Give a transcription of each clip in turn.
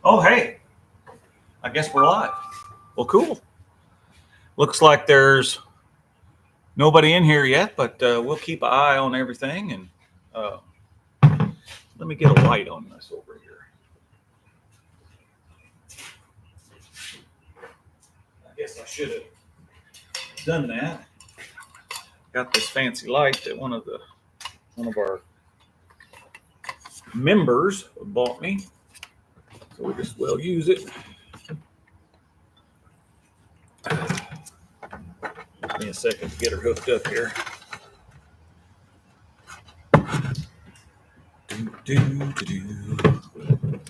Oh, hey, I guess we're live. Well, cool. Looks like there's nobody in here yet, but we'll keep an eye on everything. And let me get a light on this over here. I guess I should have done that. Got this fancy light that one of our members bought me, so we just will use it. Give me a second to get her hooked up here.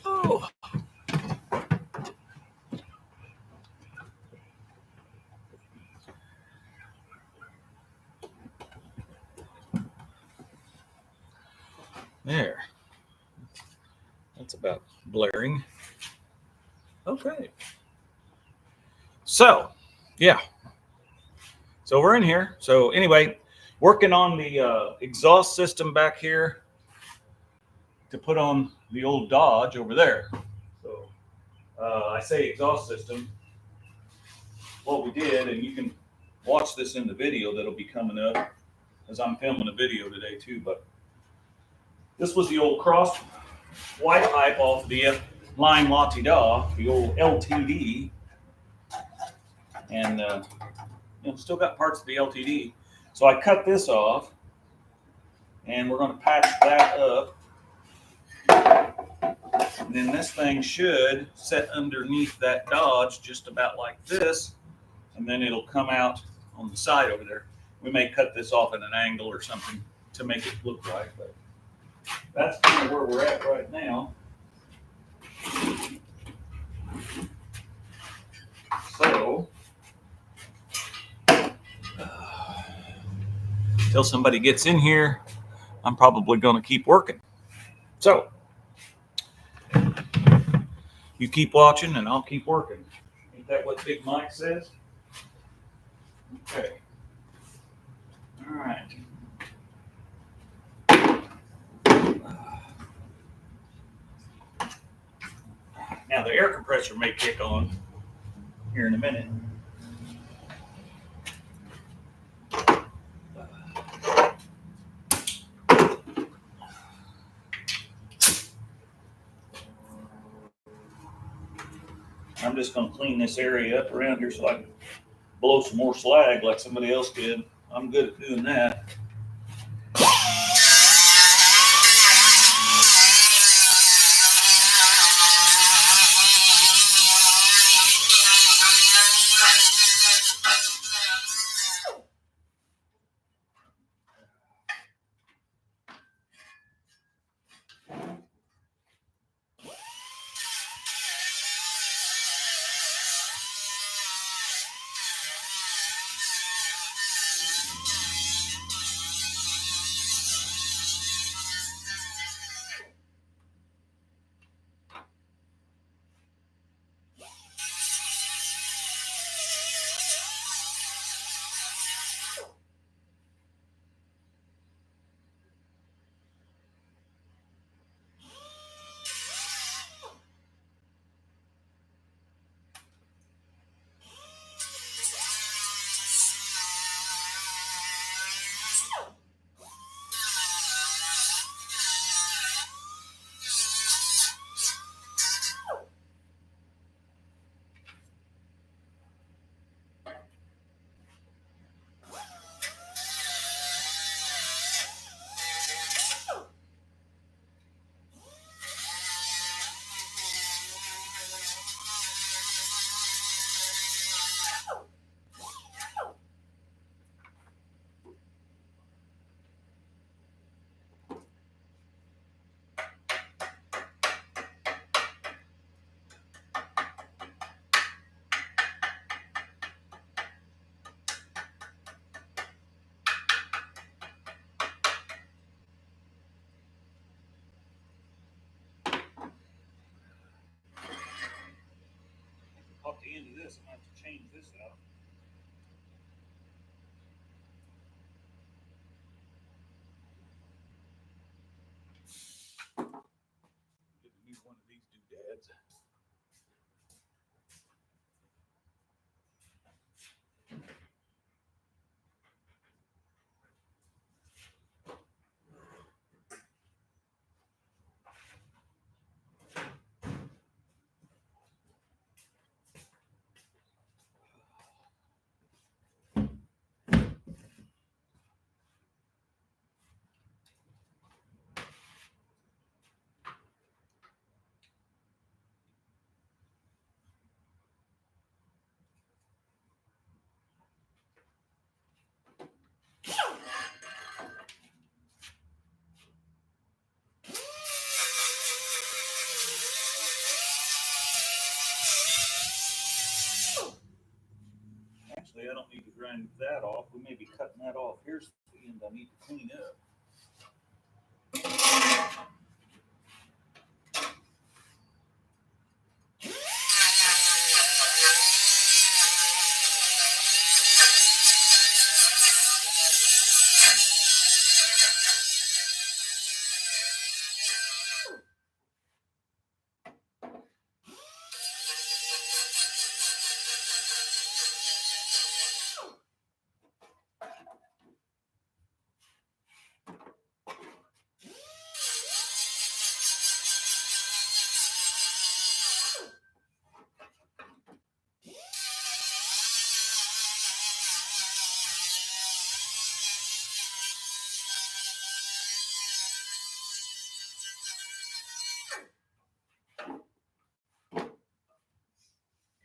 Oh. There. That's about blaring. Okay. So, yeah. So we're in here. So anyway, working on the exhaust system back here to put on the old Dodge over there. So I say exhaust system. What we did, and you can watch this in the video that'll be coming up, as I'm filming a video today too. But this was the old cross white pipe off the limelateda, the old LTD, and still got parts of the LTD. So I cut this off, and we're going to patch that up. And then this thing should set underneath that Dodge just about like this, and then it'll come out on the side over there. We may cut this off at an angle or something to make it look right, but that's kind of where we're at right now. So, until somebody gets in here, I'm probably going to keep working. So, you keep watching and I'll keep working. Ain't that what Big Mike says? Okay. All right. Now the air compressor may kick on here in a minute. I'm just going to clean this area up around here so I can blow some more slag like somebody else did. I'm good at doing that. At the end of this, I'm going to have to change this out. Get a new one of these doodads. I don't need to grind that off. We may be cutting that off. Here's the end I need to clean up.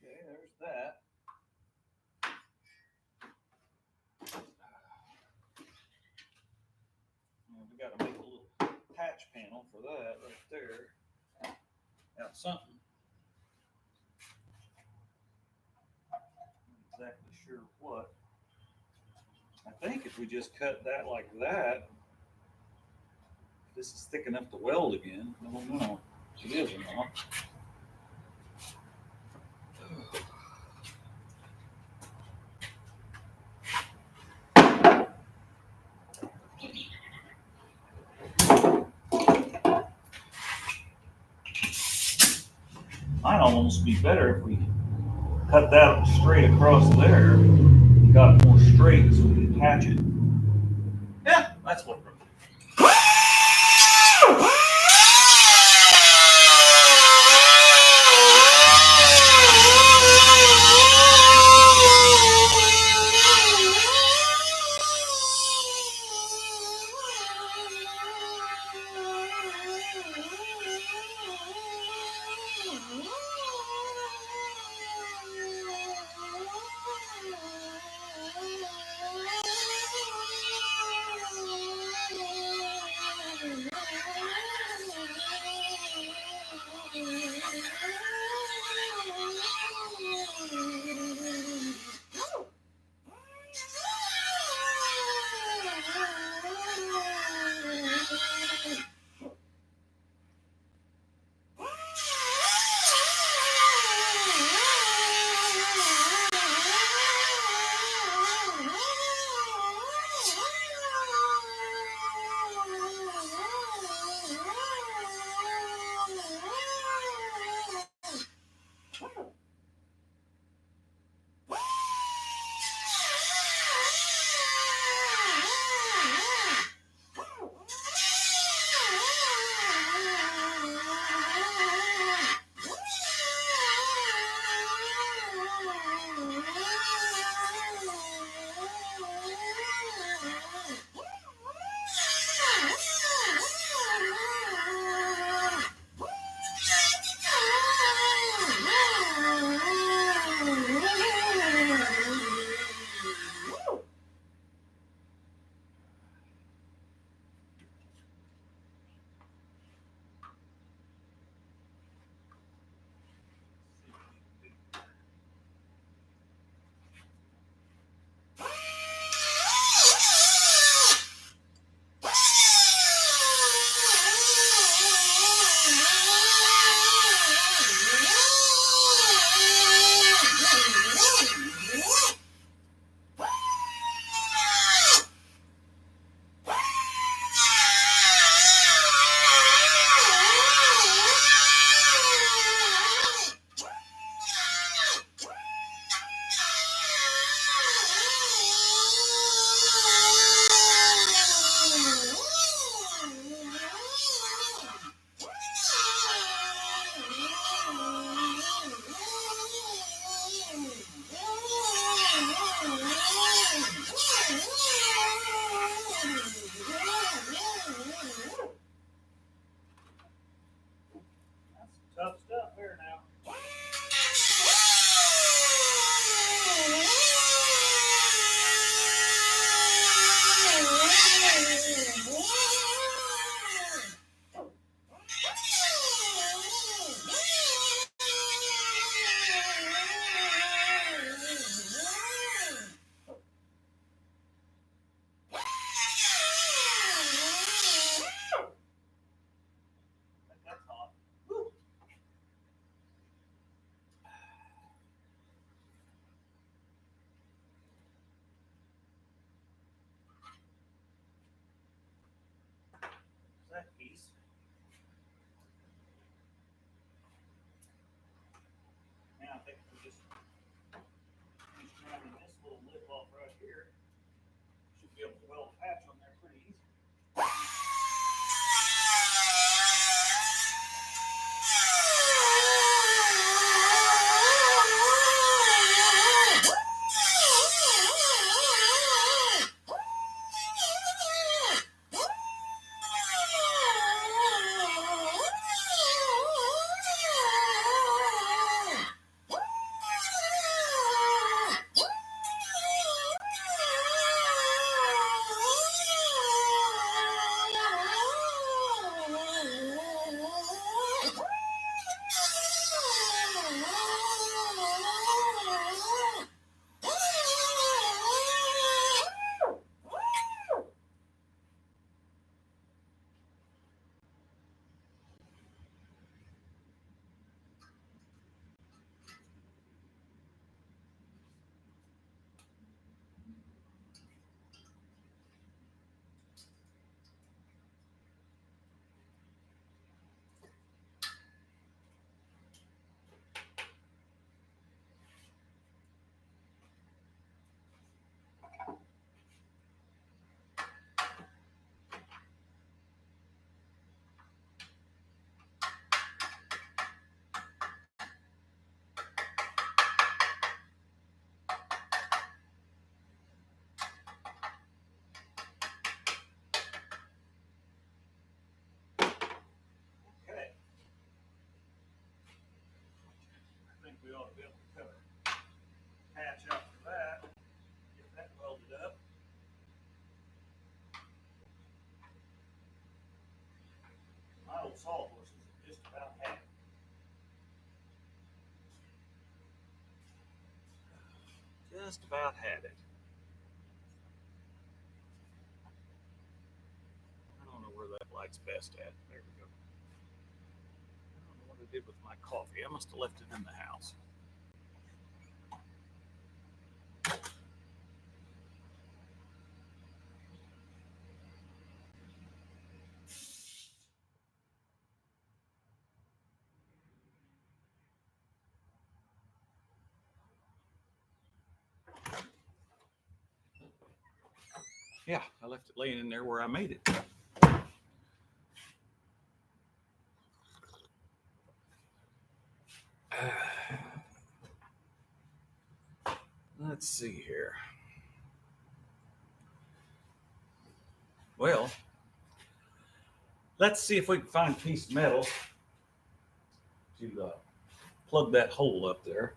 There's that. And we got to make a little patch panel for that right there. Got something. Not exactly sure what. I think if we just cut that like that, this is thick enough to weld again. I don't know if it is or not. Might almost be better if we cut that straight across there. Got it more straight so we can patch it. Yeah, that's what we're doing. We ought to be able to cut a patch out for that. Get that welded up. My old sawhorses have just about had it. Just about had it. I don't know where that light's best at. There we go. I don't know what I did with my coffee. I must have left it in the house. Yeah, I left it laying in there where I made it. Let's see here. Well, let's see if we can find a piece of metal to plug that hole up there.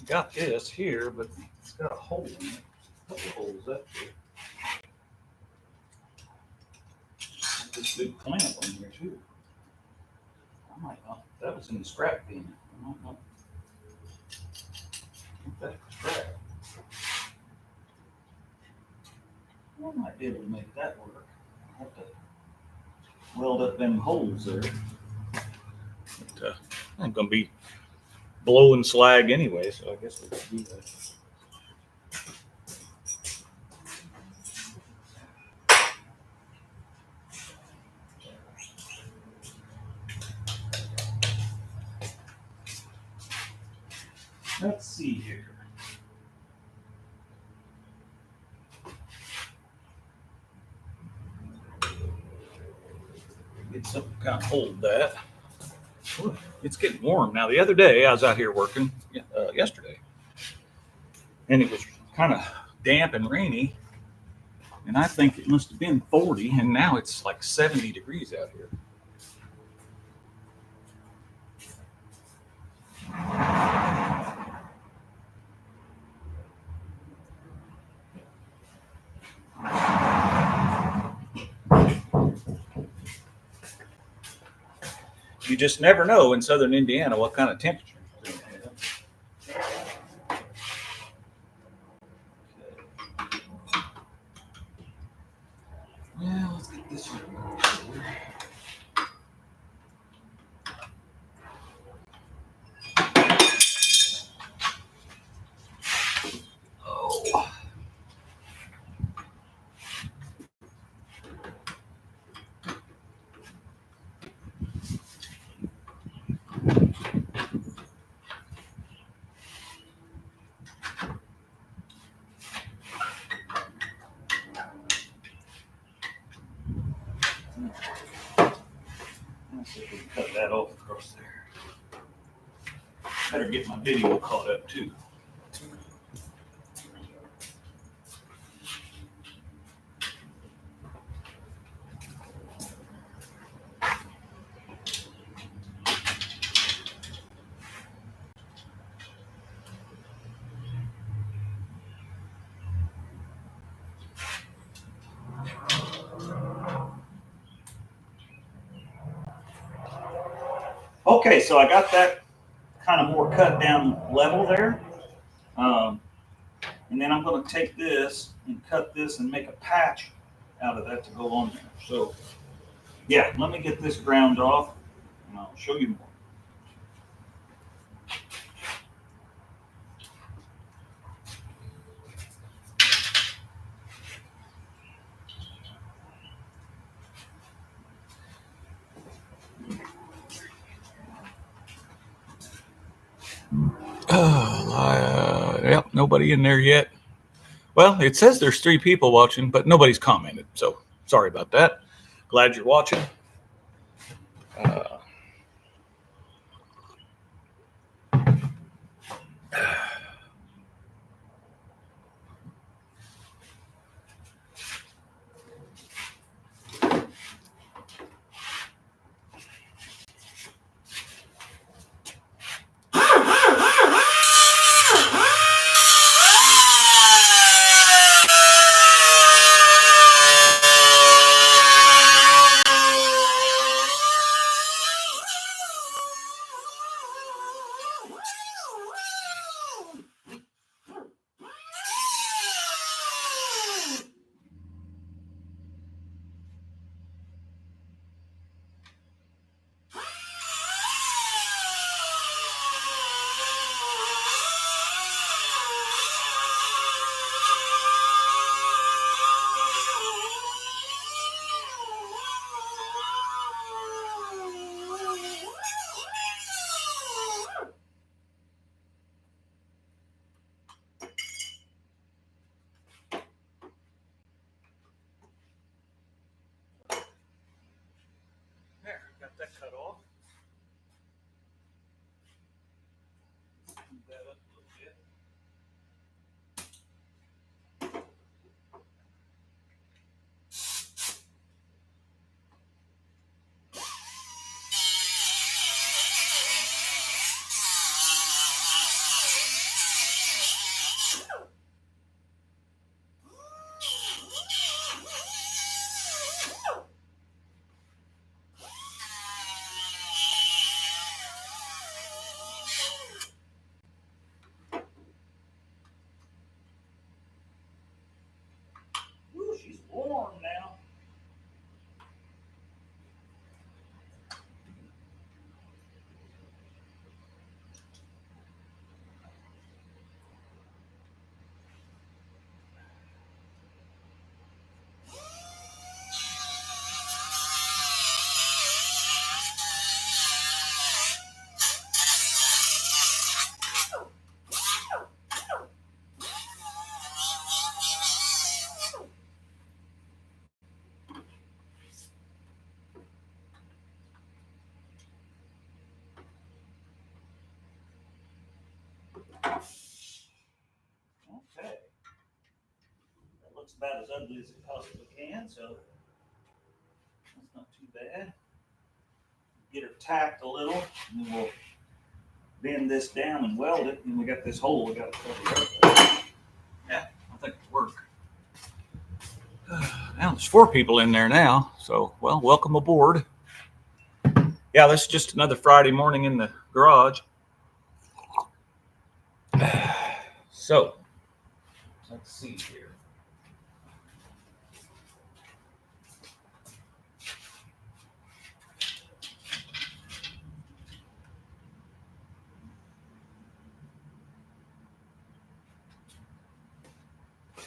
Got this here, but it's got a hole in it. A couple holes up there. This big clamp on here too. I might not. That was in the scrap bin. I might not. That's scrap. I might be able to make that work. I have to weld up them holes there. But, I'm going to be blowing slag anyway, so I guess we can do that. Let's see here. Get something to kind of hold that. Ooh, it's getting warm now. The other day I was out here working yesterday, and it was kind of damp and rainy, and I think it must have been 40, and now it's like 70 degrees out here. You just never know in southern Indiana what kind of temperature it's going to have. Well, let's get this one. Oh. Let's see if we can cut that off across there. Better get my video caught up too. Okay, so I got that kind of more cut down level there. And then I'm going to take this and cut this and make a patch out of that to go on there. So, yeah, let me get this ground off and I'll show you more. Yep, nobody in there yet. Well, it says there's 3 people watching, but nobody's commented. So sorry about that. Glad you're watching. There, got that cut off. Move that up a little bit. Ooh, she's warm now. Okay. That looks about as ugly as it possibly can, so that's not too bad. Get her tacked a little, and then we'll bend this down and weld it, and we got this hole we got to cover up. Yeah, I think it'll work. Now there's 4 people in there now, so well, welcome aboard. Yeah, this is just another Friday morning in the garage. So let's see here.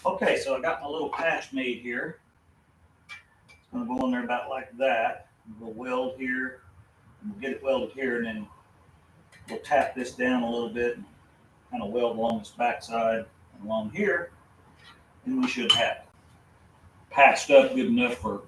Okay, so I got my little patch made here. It's going to go in there about like that. We'll weld here, and we'll get it welded here, and then we'll tap this down a little bit and kind of weld along this backside and along here, and we should have patched up good enough for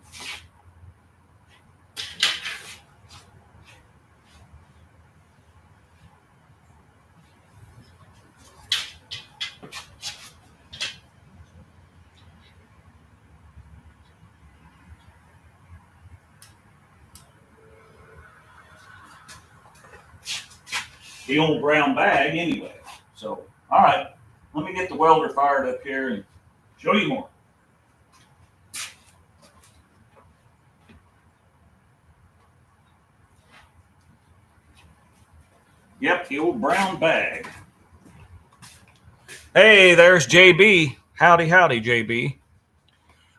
the old brown bag anyway. So, all right, let me get the welder fired up here and show you more. Yep, the old brown bag. Hey, there's JB. Howdy, howdy, JB.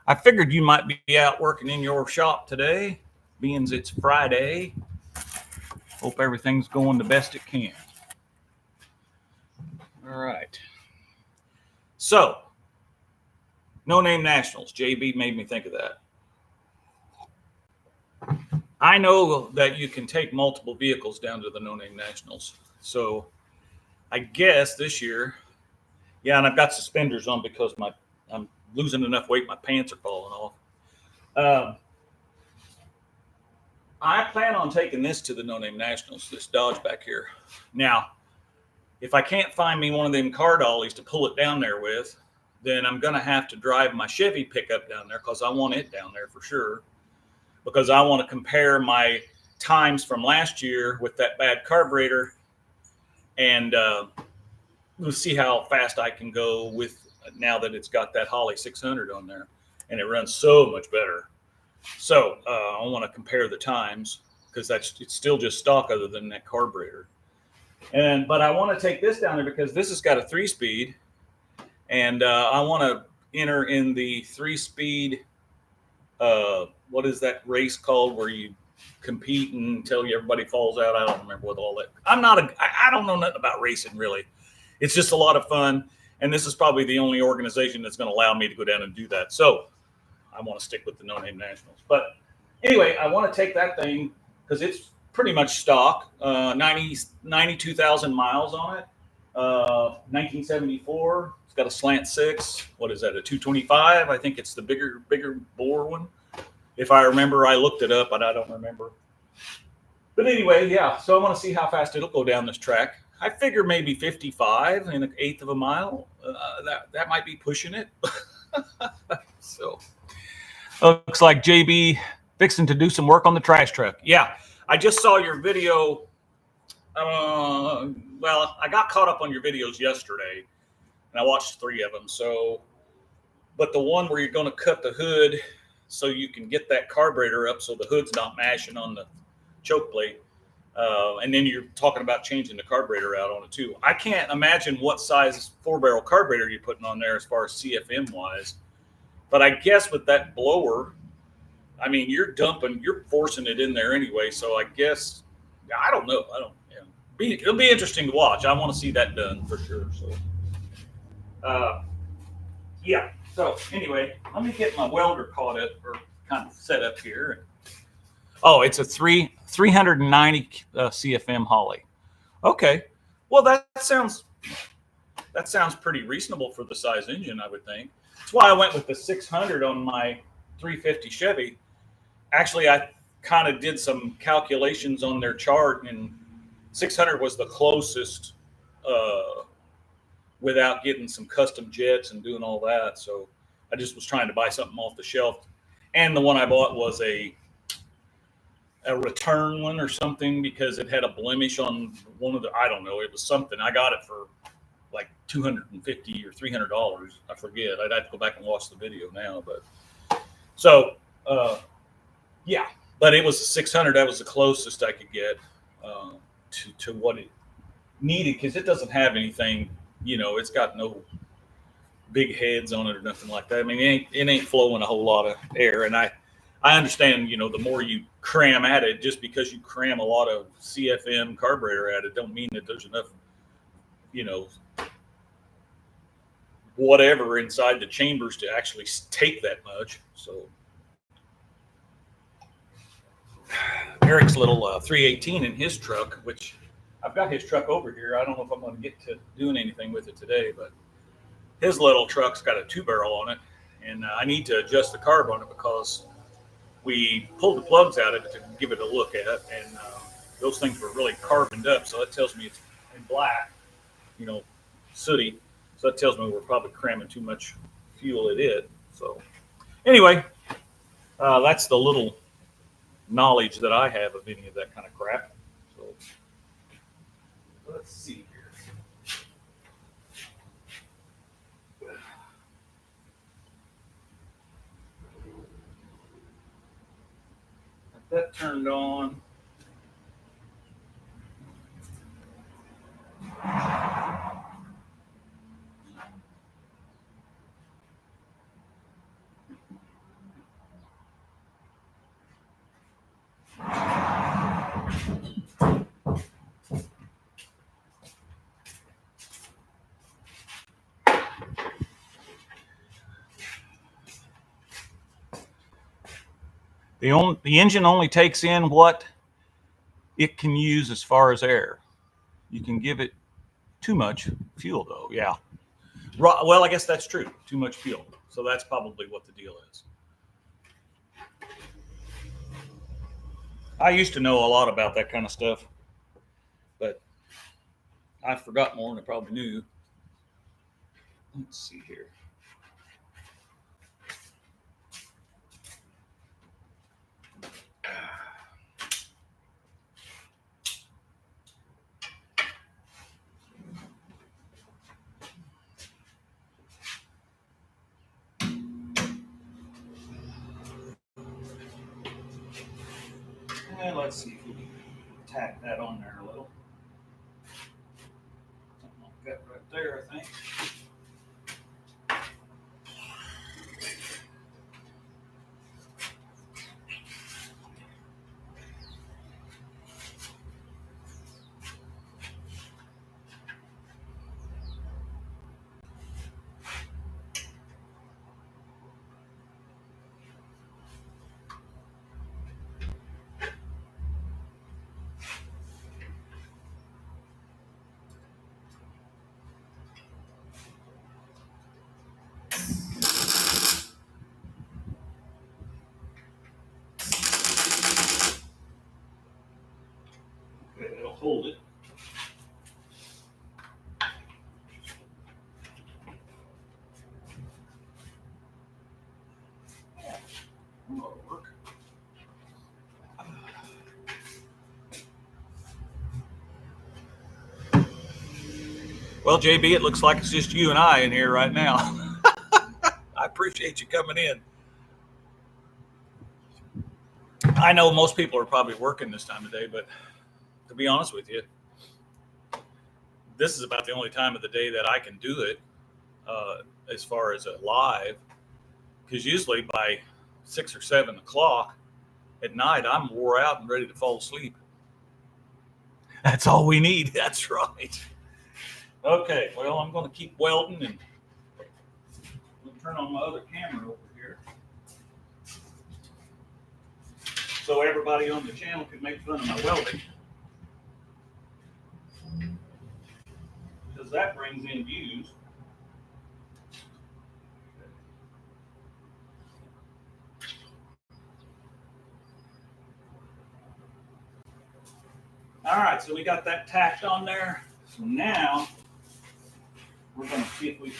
I figured you might be out working in your shop today, being it's Friday. Hope everything's going the best it can. All right. So, No Name Nationals. JB made me think of that. I know that you can take multiple vehicles down to the No Name Nationals. So I guess this year, yeah, and I've got suspenders on because I'm losing enough weight, my pants are falling off. I plan on taking this to the No Name Nationals, this Dodge back here. Now, if I can't find me one of them car dollies to pull it down there with, then I'm going to have to drive my Chevy pickup down there because I want it down there for sure. Because I want to compare my times from last year with that bad carburetor, and we'll see how fast I can go with now that it's got that Holley 600 on there, and it runs so much better. So I want to compare the times because it's still just stock other than that carburetor. But I want to take this down there because this has got a 3-speed, and I want to enter in the 3-speed. What is that race called where you compete until everybody falls out? I don't remember what all that. I don't know nothing about racing really. It's just a lot of fun, and this is probably the only organization that's going to allow me to go down and do that. So I want to stick with the No Name Nationals. But anyway, I want to take that thing because it's pretty much stock, 92,000 miles on it, 1974. It's got a slant 6. What is that, a 225? I think it's the bigger bore one. If I remember, I looked it up, but I don't remember. But anyway, yeah, so I want to see how fast it'll go down this track. I figure maybe 55 in an eighth of a mile. That might be pushing it. So looks like JB fixing to do some work on the trash truck. Yeah, I just saw your video. Well, I got caught up on your videos yesterday, and I watched 3 of them. But the one where you're going to cut the hood so you can get that carburetor up so the hood's not mashing on the choke plate. And then you're talking about changing the carburetor out on it too. I can't imagine what size 4-barrel carburetor you're putting on there as far as CFM wise. But I guess with that blower, I mean, you're forcing it in there anyway. So I guess, I don't know. It'll be interesting to watch. I want to see that done for sure. So, yeah. So anyway, let me get my welder caught up or kind of set up here. Oh, it's a 390 CFM Holley. Okay. Well, that sounds pretty reasonable for the size engine, I would think. That's why I went with the 600 on my 350 Chevy. Actually, I kind of did some calculations on their chart, and 600 was the closest without getting some custom jets and doing all that. So I just was trying to buy something off the shelf. And the one I bought was a return one or something because it had a blemish on one of the, I don't know, it was something. I got it for like $250 or $300. I forget. I'd have to go back and watch the video now. But so, yeah, but it was a 600. That was the closest I could get to what it needed because it doesn't have anything, it's got no big heads on it or nothing like that. I mean, it ain't flowing a whole lot of air. And I understand, the more you cram at it, just because you cram a lot of CFM carburetor at it, don't mean that there's enough, whatever inside the chambers to actually take that much. So Eric's little 318 in his truck, which I've got his truck over here. I don't know if I'm going to get to doing anything with it today, but his little truck's got a 2-barrel on it, and I need to adjust the carb on it because we pulled the plugs out of it to give it a look at, and those things were really carboned up. So that tells me it's in black, sooty. So that tells me we're probably cramming too much fuel at it. So anyway, that's the little knowledge that I have of any of that kind of crap. So let's see here. That turned on. The engine only takes in what it can use as far as air. You can give it Too much fuel, though. Yeah. Well, I guess that's true. Too much fuel. So that's probably what the deal is. I used to know a lot about that kind of stuff, but I forgot more than I probably knew. Let's see here. And let's see if we can tack that on there a little. Something like that right there, I think. Okay, that'll hold it. Yeah, that'll work. Well, JB, it looks like it's just you and I in here right now. I appreciate you coming in. I know most people are probably working this time of day, but to be honest with you, this is about the only time of the day that I can do it as far as a live, because usually by 6 or 7 o'clock at night, I'm wore out and ready to fall asleep. That's all we need. That's right. Okay, well, I'm going to keep welding, and I'm going to turn on my other camera over here so everybody on the channel can make fun of my welding, because that brings in views. All right, so we got that tacked on there. So now we're going to see if we can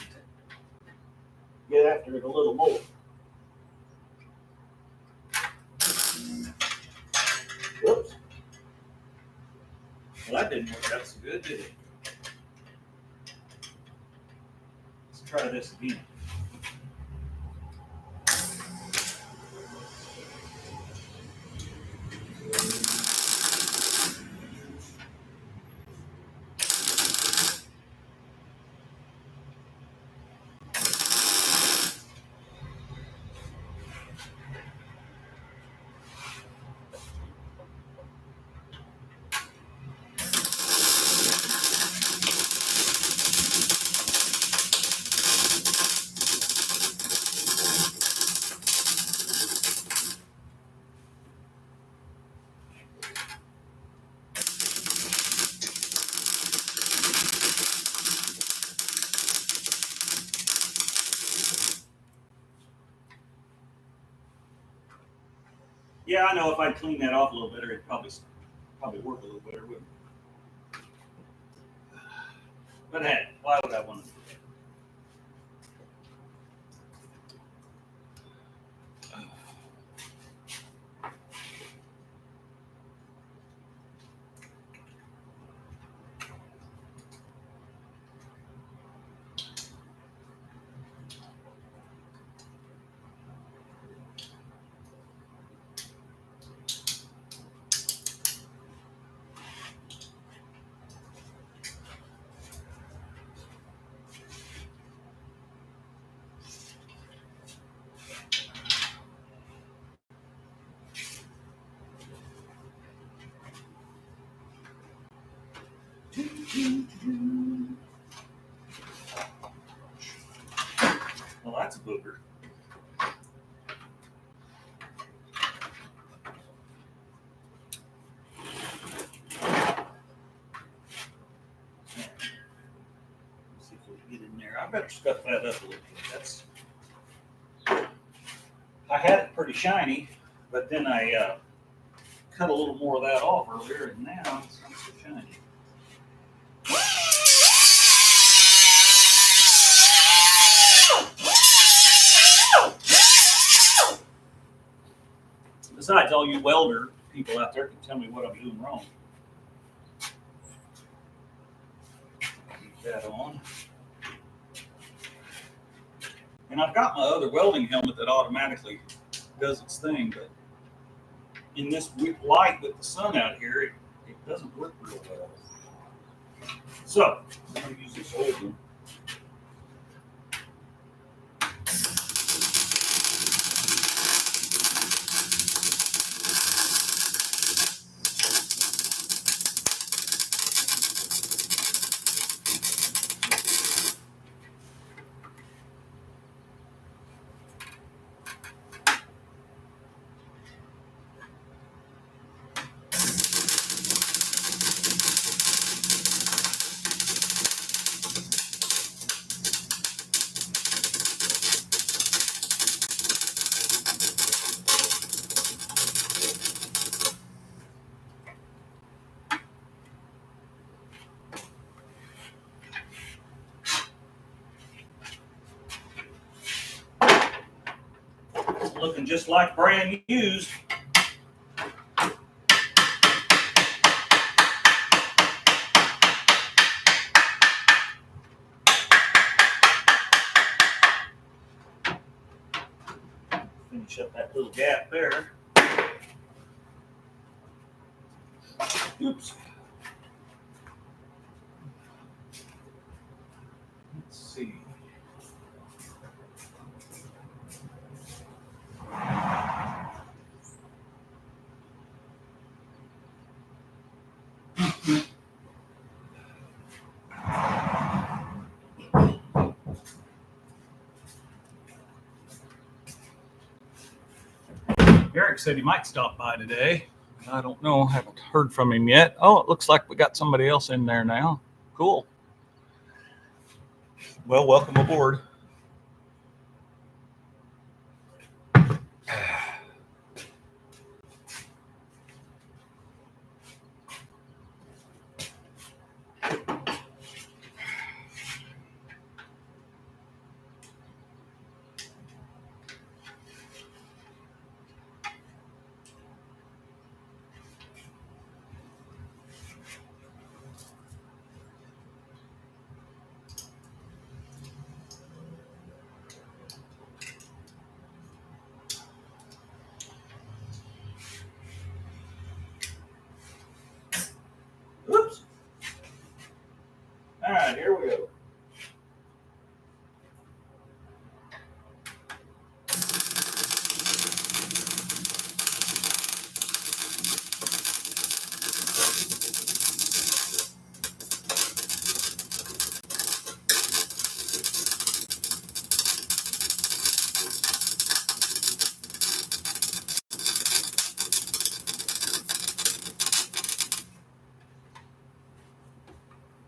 get after it a little more. Whoops. Well, that didn't work out so good, did it? Let's try this again. Yeah, I know if I clean that off a little better, it'd probably work a little better, wouldn't it? But hey, why would I want to do that? Well, that's a booger. better scuff that up a little bit. I had it pretty shiny, but then I cut a little more of that off earlier, and now it's not so shiny. Besides, all you welder people out there can tell me what I'm doing wrong. Keep that on. And I've got my other welding helmet that automatically does its thing, but in this light with the sun out here, it doesn't work real well. So, I'm going to use this old one. It's looking just like brand used. Finish up that little gap there. Oops. Let's see. Eric said he might stop by today. I don't know. I haven't heard from him yet. Oh, it looks like we got somebody else in there now. Cool. Well, welcome aboard. Oops. All right, here we go.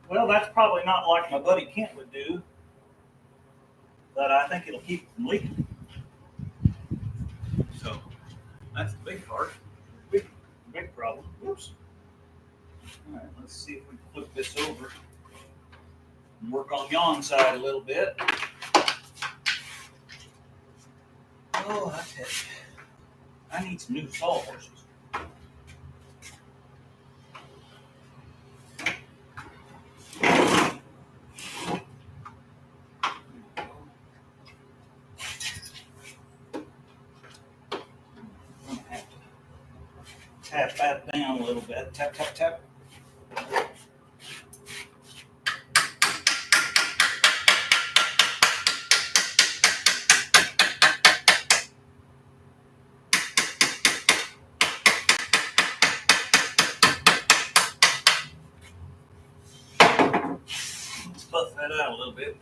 Well, that's probably not like my buddy Kent would do, but I think it'll keep from leaking. So that's the big part, big problem. Whoops. All right, let's see if we can flip this over and work on yon side a little bit. Oh, I tell you, I need some new sawhorses. Tap that down a little bit. Tap, tap, tap. Let's buff that out a little bit.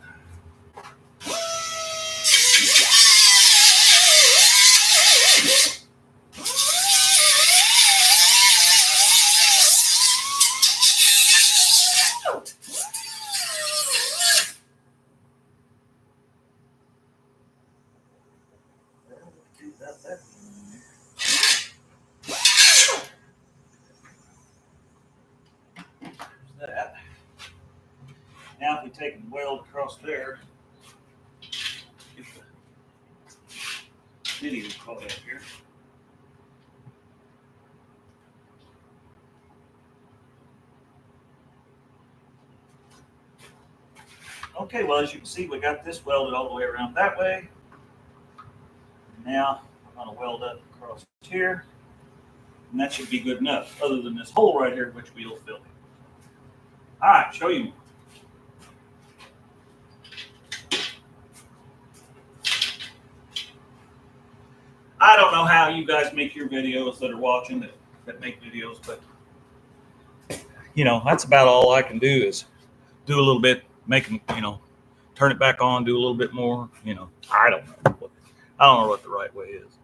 Now if we take and weld across there, get the video caught up here. Okay, well, as you can see, we got this welded all the way around that way. Now I'm going to weld up across here, and that should be good enough, other than this hole right here, which we'll fill in. All right, show you. I don't know how you guys make your videos that are watching that make videos, but you know, that's about all I can do is do a little bit, make them, you know, turn it back on, do a little bit more, you know. I don't know what the right way is.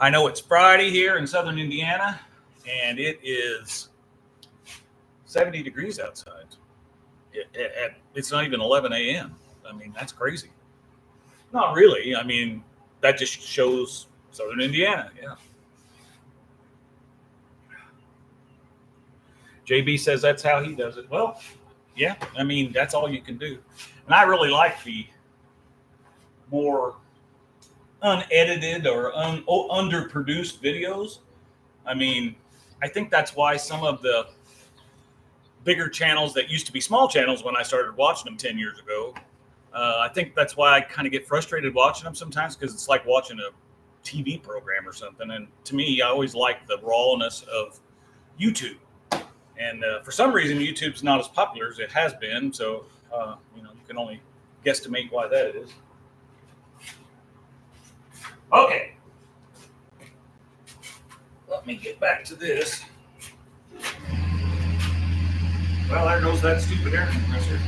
I know it's Friday here in southern Indiana, and it is 70 degrees outside. It's not even 11 a.m. I mean, that's crazy. Not really. I mean, that just shows southern Indiana. Yeah. JB says that's how he does it. Well, yeah. I mean, that's all you can do. And I really like the more unedited or underproduced videos. I mean, I think that's why some of the bigger channels that used to be small channels when I started watching them 10 years ago, I think that's why I kind of get frustrated watching them sometimes, because it's like watching a TV program or something. And to me, I always like the rawness of YouTube. And for some reason, YouTube's not as popular as it has been. So, you know, you can only guesstimate why that is. Okay. Let me get back to this. Well, there goes that stupid air compressor.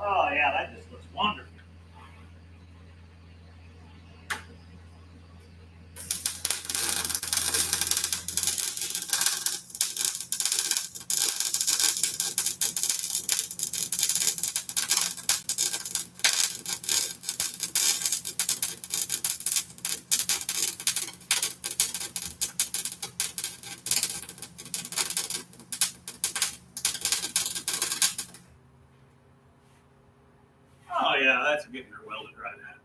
Oh, yeah, that just looks wonderful. Oh, yeah, that's getting her welded right at.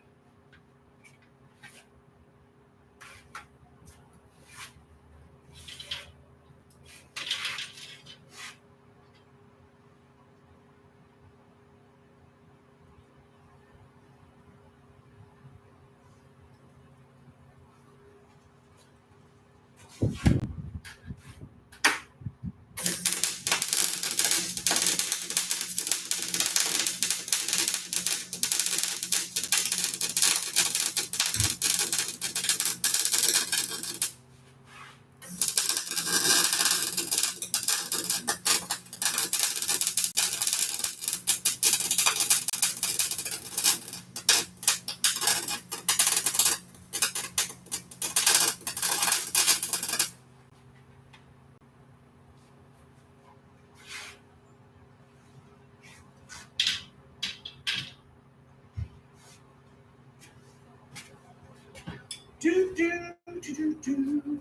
Do, do, do, do, do.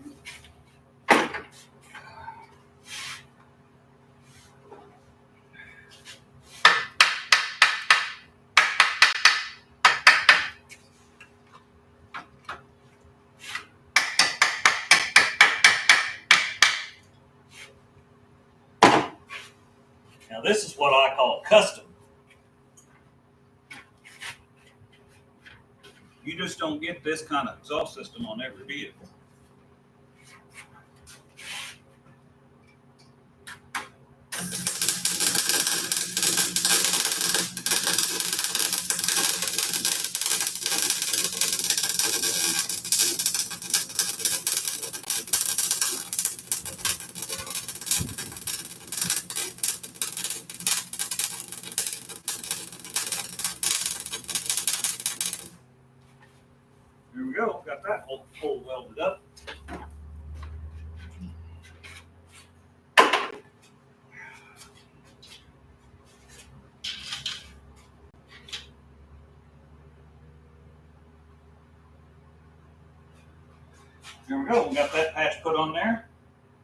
Now, this is what I call custom. You just don't get this kind of exhaust system on every vehicle. all hole welded up. There we go. We got that patch put on there,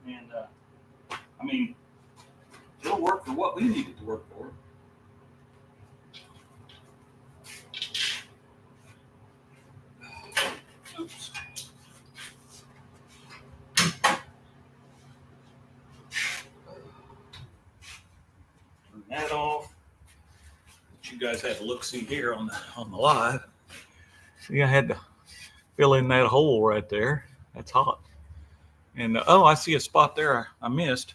and I mean, it'll work for what we need it to work for. Oops. Turn that off. Let you guys have a look see here on the live. See, I had to fill in that hole right there. That's hot. And oh, I see a spot there I missed.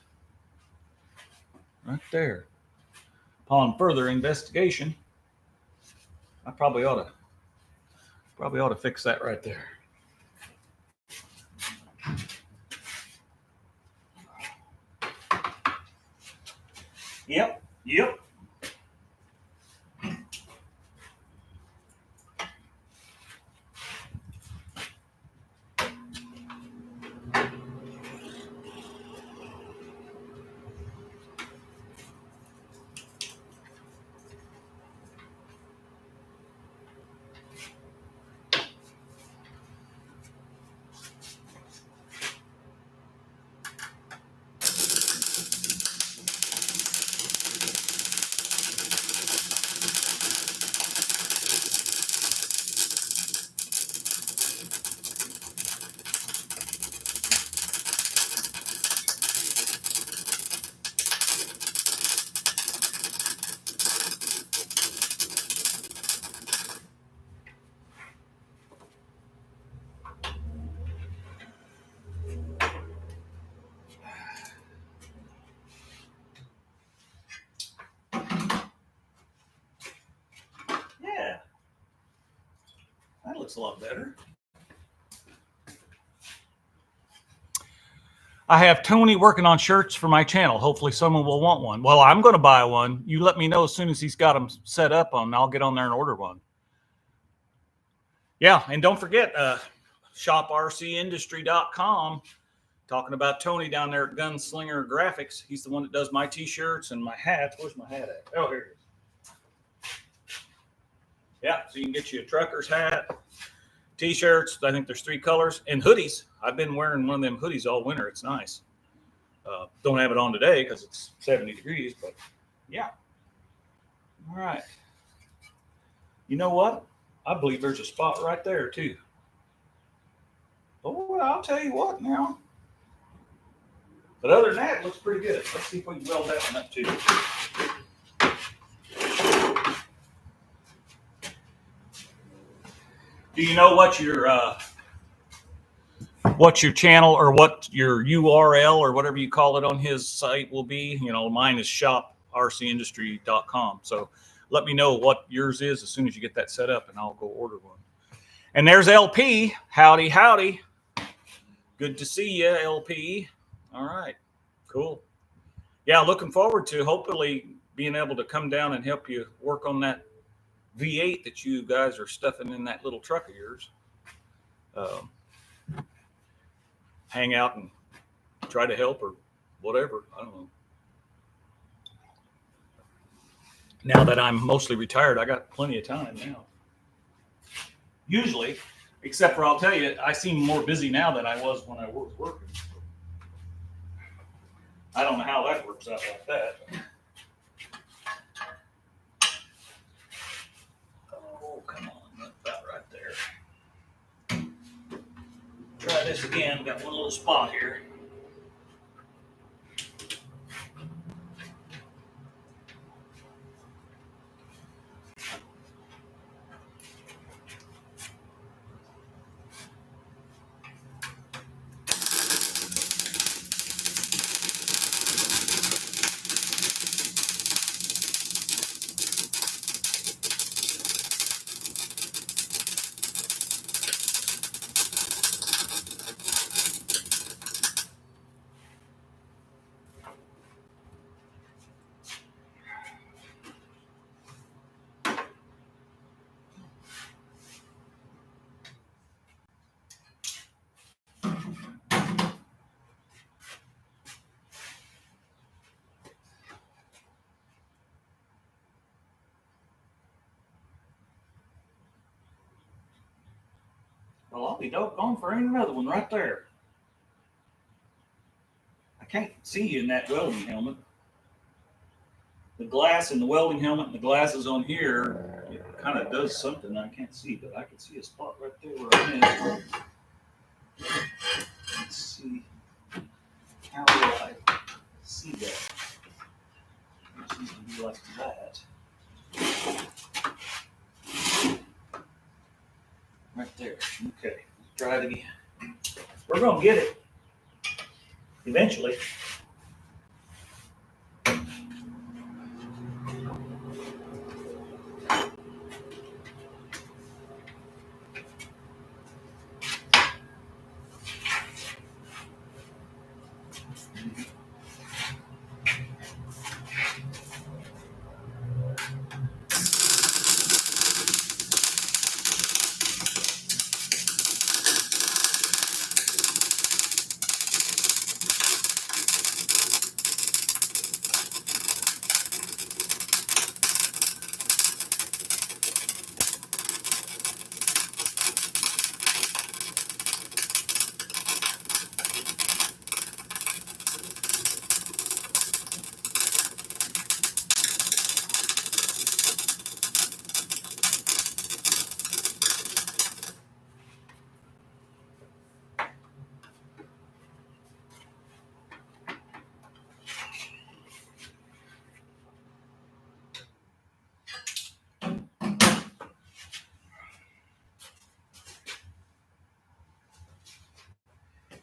Right there. Upon further investigation, I probably ought to fix that right there. Yep. Yeah. That looks a lot better. I have Tony working on shirts for my channel. Hopefully someone will want one. Well, I'm going to buy one. You let me know as soon as he's got them set up on. I'll get on there and order one. Yeah, and don't forget, shop RCindustry.com. Talking about Tony down there at Gunslinger Graphics. He's the one that does my t-shirts and my hats. Where's my hat at? Oh, here it is. Yeah, so you can get you a trucker's hat, t-shirts. I think there's 3 colors, and hoodies. I've been wearing one of them hoodies all winter. It's nice. Don't have it on today because it's 70 degrees, but yeah. All right. You know what? I believe there's a spot right there too. Oh, I'll tell you what now. But other than that, it looks pretty good. Let's see if we can weld that one up too. Do you know what your channel or what your URL or whatever you call it on his site will be? You know, mine is shop.rcindustry.com. So let me know what yours is as soon as you get that set up, and I'll go order one. And there's LP. Howdy, howdy. Good to see you, LP. All right, cool. Yeah, looking forward to hopefully being able to come down and help you work on that V8 that you guys are stuffing in that little truck of yours. Hang out and try to help or whatever. I don't know. Now that I'm mostly retired, I got plenty of time now. Usually, except for I'll tell you, I seem more busy now than I was when I was working. I don't know how that works out like that. Oh, come on. That's about right there. Try this again. Got one little spot here. Well, I'll be doggone for ain't another one right there. I can't see you in that welding helmet. The glass in the welding helmet and the glasses on here, it kind of does something I can't see, but I can see a spot right there where I'm in. Let's see. How do I see that? It seems to be like that. Right there. Okay. Let's try it again. We're going to get it eventually.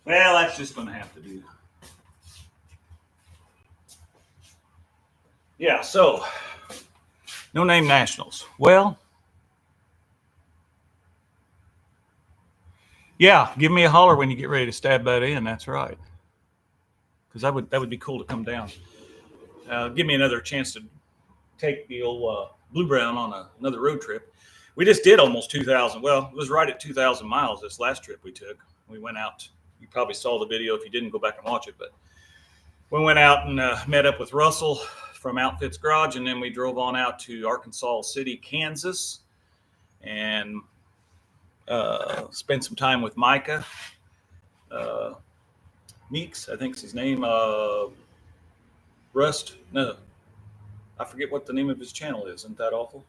Well, that's just going to have to do. Yeah, so no name nationals. Well, yeah, give me a holler when you get ready to stab that in. That's right, because that would be cool to come down. Give me another chance to take the old Blue Brown on another road trip. We just did almost 2,000. Well, it was right at 2,000 miles this last trip we took. We went out. You probably saw the video. If you didn't, go back and watch it. But we went out and met up with Russell from Outfits Garage, and then we drove on out to Arkansas City, Kansas, and spent some time with Micah Meeks, I think is his name. Rust, no, I forget what the name of his channel is. Isn't that awful?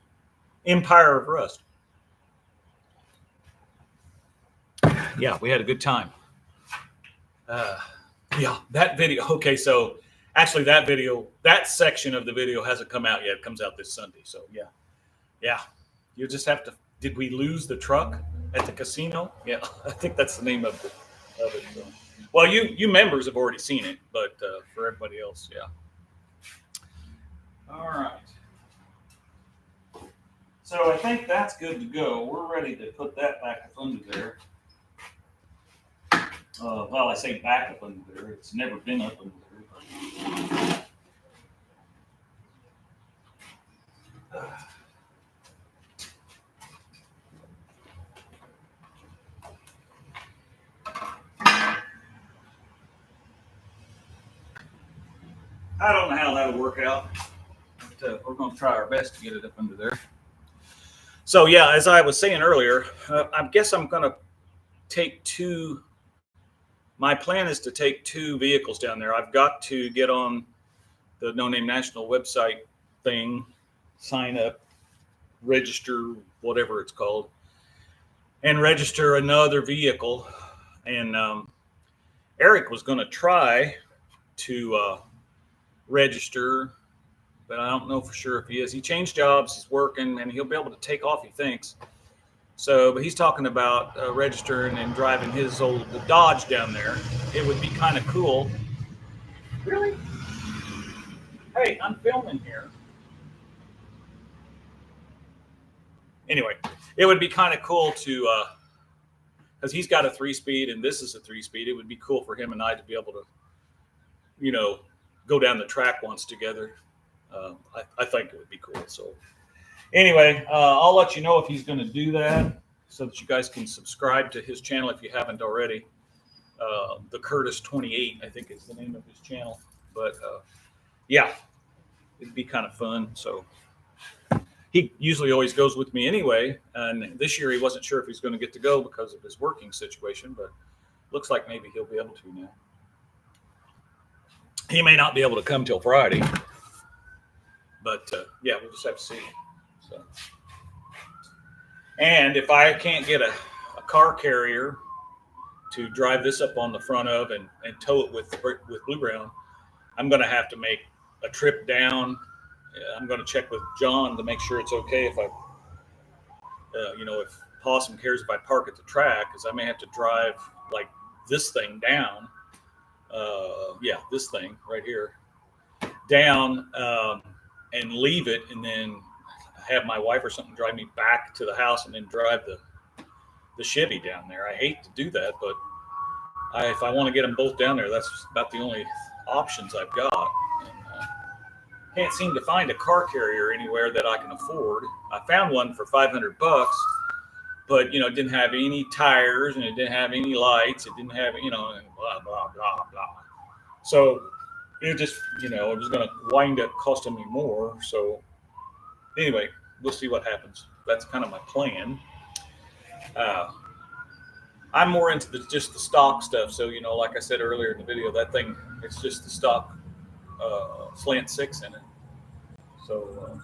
Empire of Rust. Yeah, we had a good time. Yeah, that video. Okay, so actually that section of the video hasn't come out yet. It comes out this Sunday. So yeah. You just have to. Did we lose the truck at the casino? Yeah, I think that's the name of it. So. Well, you members have already seen it, but for everybody else, yeah. All right. So I think that's good to go. We're ready to put that back up under there. Well, I say back up under there. It's never been up under there. I don't know how that'll work out, but we're going to try our best to get it up under there. So yeah, as I was saying earlier, I guess I'm going to take two. My plan is to take two vehicles down there. I've got to get on the No Name National website thing, sign up, register, whatever it's called, and register another vehicle. And Eric was going to try to register, but I don't know for sure if he is. He changed jobs, he's working, and he'll be able to take off, he thinks. So, but he's talking about registering and driving his the Dodge down there. It would be kind of cool. Really? Hey, I'm filming here. Anyway, it would be kind of cool to, because he's got a 3-speed and this is a 3-speed. It would be cool for him and I to be able to, go down the track once together. I think it would be cool. So anyway, I'll let you know if he's going to do that so that you guys can subscribe to his channel if you haven't already. The Curtis 28, I think is the name of his channel. But yeah, it'd be kind of fun. So he usually always goes with me anyway. And this year he wasn't sure if he's going to get to go because of his working situation, but looks like maybe he'll be able to now. He may not be able to come till Friday, but yeah, we'll just have to see. So, and if I can't get a car carrier to drive this up on the front of and tow it with Blue Brown, I'm going to have to make a trip down. I'm going to check with John to make sure it's okay if I, if Possum cares if I park at the track, because I may have to drive like this thing down. This thing right here down and leave it, and then have my wife or something drive me back to the house and then drive the Chevy down there. I hate to do that, but if I want to get them both down there, that's about the only options I've got. And, can't seem to find a car carrier anywhere that I can afford. I found one for $500, but it didn't have any tires and it didn't have any lights. It didn't have, and blah blah blah blah. So it just, it was going to wind up costing me more. So anyway, we'll see what happens. That's kind of my plan. I'm more into just the stock stuff. So, like I said earlier in the video, that thing, it's just the stock slant 6 in it. So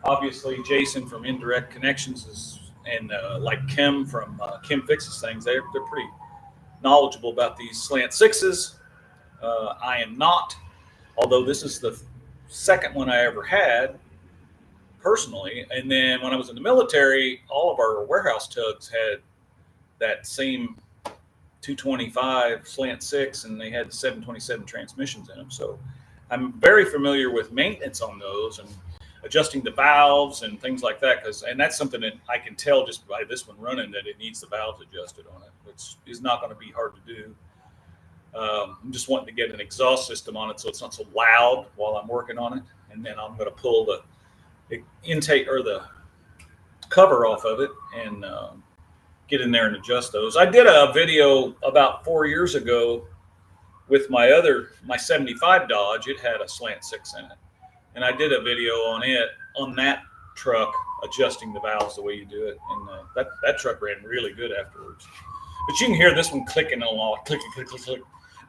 obviously Jason from Indirect Connections and like Kim from Kim Fixes Things, they're pretty knowledgeable about these slant 6s. I am not, although this is the second one I ever had personally. And then when I was in the military, all of our warehouse tugs had that same 225 slant 6, and they had 727 transmissions in them. So I'm very familiar with maintenance on those and adjusting the valves and things like that. And that's something that I can tell just by this one running that it needs the valves adjusted on it, which is not going to be hard to do. I'm just wanting to get an exhaust system on it so it's not so loud while I'm working on it. And then I'm going to pull the intake or the cover off of it and get in there and adjust those. I did a video about 4 years ago with my 75 Dodge. It had a slant 6 in it. And I did a video on that truck, adjusting the valves the way you do it. And that truck ran really good afterwards. But you can hear this one clicking along, click, click, click, click.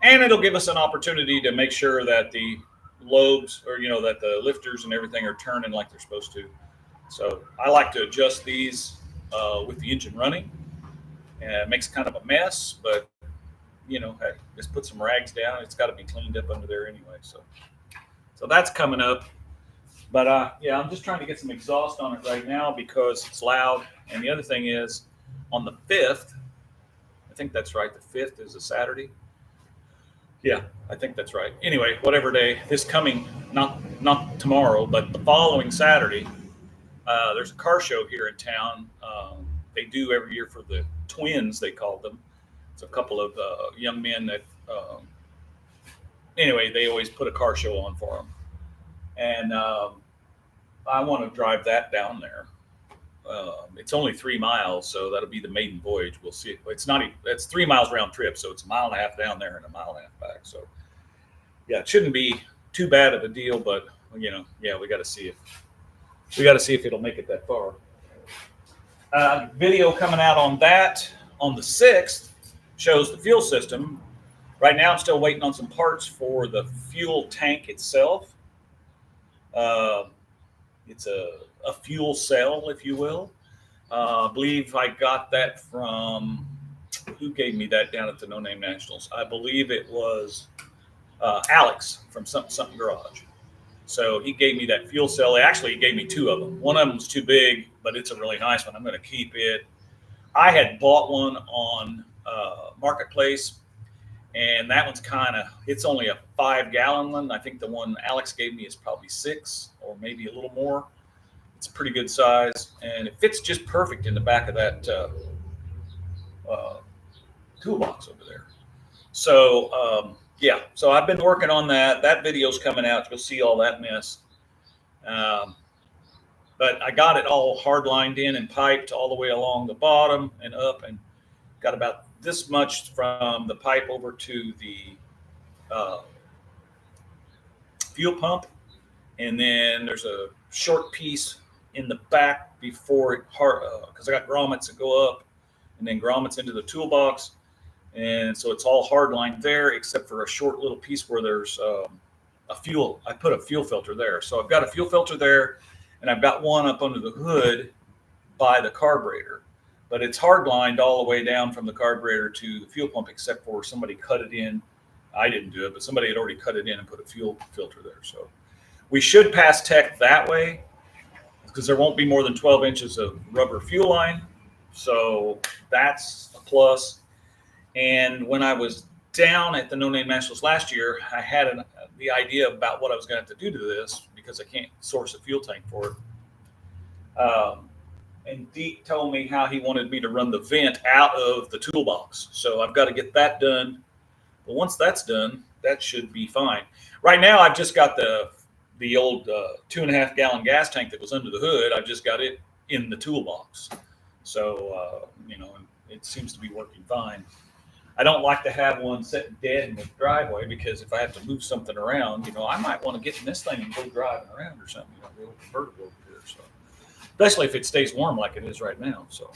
And it'll give us an opportunity to make sure that the lobes, or that the lifters and everything are turning like they're supposed to. So I like to adjust these with the engine running. It makes kind of a mess, but hey, just put some rags down. It's got to be cleaned up under there anyway. So that's coming up. But I'm just trying to get some exhaust on it right now because it's loud. And the other thing is, on the 5th, I think that's right. The 5th is a Saturday. Yeah, I think that's right. Anyway, whatever day, this coming, not tomorrow, but the following Saturday, there's a car show here in town. They do every year for the twins, they call them. It's a couple of young men that, anyway, they always put a car show on for them. And I want to drive that down there. It's only 3 miles, so that'll be the maiden voyage. We'll see. It's 3 miles round trip, so it's 1.5 miles down there and 1.5 miles back. So yeah, it shouldn't be too bad of a deal, but we got to see if it'll make it that far. Video coming out on that on the 6th shows the fuel system. Right now, I'm still waiting on some parts for the fuel tank itself. It's a fuel cell, if you will. I believe I got that from, who gave me that down at the No Name Nationals? I believe it was Alex from Something Garage. So he gave me that fuel cell. Actually, he gave me 2 of them. One of them was too big, but it's a really nice one. I'm going to keep it. I had bought one on Marketplace, and that one's it's only a 5-gallon one. I think the one Alex gave me is probably 6 or maybe a little more. It's a pretty good size, and it fits just perfect in the back of that toolbox over there. So, so I've been working on that. That video's coming out. You'll see all that mess. But I got it all hard lined in and piped all the way along the bottom and up, and got about this much from the pipe over to the fuel pump. And then there's a short piece in the back before it because I got grommets that go up and then grommets into the toolbox. And so it's all hard line there, except for a short little piece where there's I put a fuel filter there. So I've got a fuel filter there, and I've got one up under the hood by the carburetor. But it's hard lined all the way down from the carburetor to the fuel pump, except for somebody cut it in. I didn't do it, but somebody had already cut it in and put a fuel filter there. So we should pass tech that way because there won't be more than 12 inches of rubber fuel line. So that's a plus. And when I was down at the No Name Nationals last year, I had the idea about what I was going to have to do to this because I can't source a fuel tank for it. And Deke told me how he wanted me to run the vent out of the toolbox. So I've got to get that done. But once that's done, that should be fine. Right now, I've just got the old 2.5 gallon gas tank that was under the hood. I've just got it in the toolbox. So, it seems to be working fine. I don't like to have one sitting dead in the driveway because if I have to move something around, I might want to get in this thing and go driving around or something, the old convertible over here. So, especially if it stays warm like it is right now. So,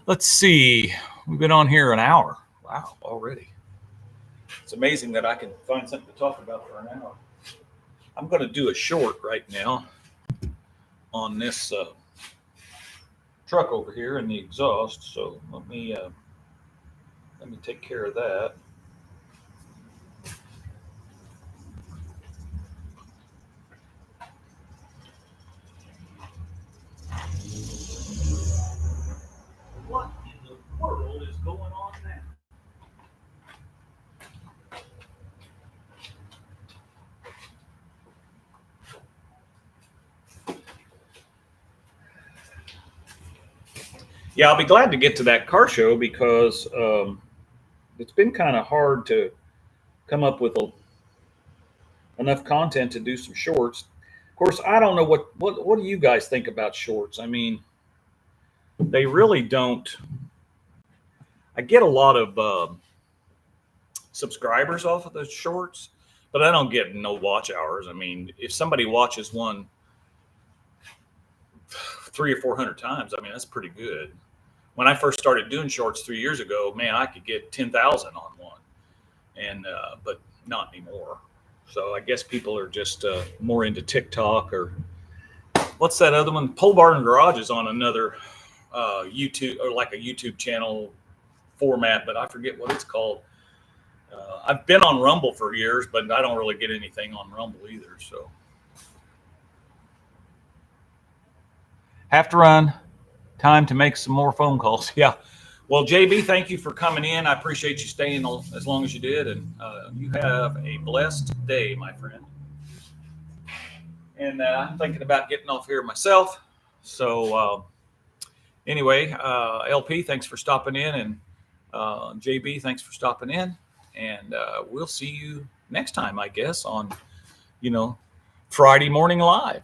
let's see. We've been on here an hour. Wow, already. It's amazing that I can find something to talk about for an hour. I'm going to do a short right now on this truck over here and the exhaust. So let me take care of that. What in the world is going on now? Yeah, I'll be glad to get to that car show because it's been kind of hard to come up with enough content to do some shorts. Of course, I don't know what do you guys think about shorts? I mean, they really don't. I get a lot of subscribers off of those shorts, but I don't get no watch hours. I mean, if somebody watches one 300 or 400 times, I mean, that's pretty good. When I first started doing shorts 3 years ago, man, I could get 10,000 on one, and but not anymore. So I guess people are just more into TikTok or what's that other one? Pole Barn Garage is on another YouTube or like a YouTube channel format, but I forget what it's called. I've been on Rumble for years, but I don't really get anything on Rumble either. So have to run. Time to make some more phone calls. Yeah. Well, JB, thank you for coming in. I appreciate you staying as long as you did. And you have a blessed day, my friend. And I'm thinking about getting off here myself. So anyway, LP, thanks for stopping in. And JB, thanks for stopping in. And we'll see you next time, I guess, on, Friday Morning Live.